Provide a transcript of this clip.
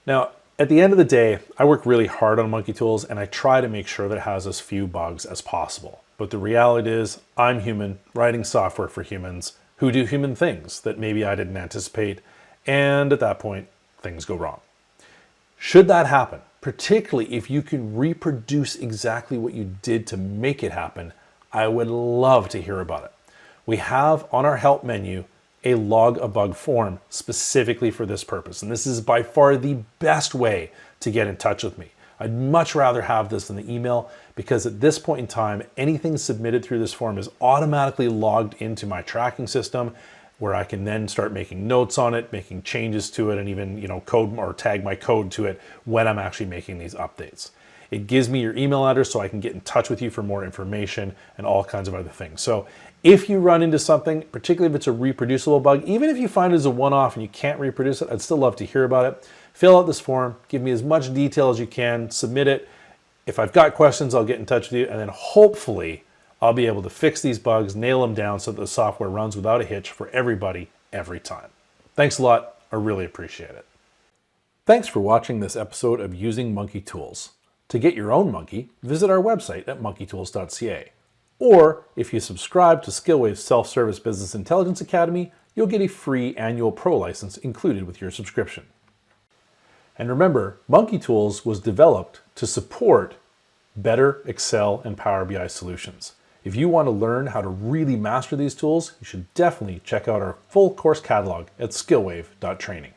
Now, at the end of the day, I work really hard on Monkey Tools and I try to make sure that it has as few bugs as possible. But the reality is I'm human writing software for humans who do human things that maybe I didn't anticipate. And at that point, things go wrong. Should that happen, particularly if you can reproduce exactly what you did to make it happen, I would love to hear about it. We have on our help menu a log a bug form specifically for this purpose. And this is by far the best way to get in touch with me. I'd much rather have this than the email because at this point in time, anything submitted through this form is automatically logged into my tracking system where I can then start making notes on it, making changes to it, and even code or tag my code to it when I'm actually making these updates. It gives me your email address so I can get in touch with you for more information and all kinds of other things. So if you run into something, particularly if it's a reproducible bug, even if you find it as a one-off and you can't reproduce it, I'd still love to hear about it. Fill out this form, give me as much detail as you can, submit it. If I've got questions, I'll get in touch with you, and then hopefully I'll be able to fix these bugs, nail them down so that the software runs without a hitch for everybody, every time. Thanks a lot. I really appreciate it. Thanks for watching this episode of Using Monkey Tools. To get your own monkey, visit our website at monkeytools.ca. Or if you subscribe to Skillwave's Self-Service Business Intelligence Academy, you'll get a free annual pro license included with your subscription. And remember, Monkey Tools was developed to support better Excel and Power BI solutions. If you want to learn how to really master these tools, you should definitely check out our full course catalog at skillwave.training.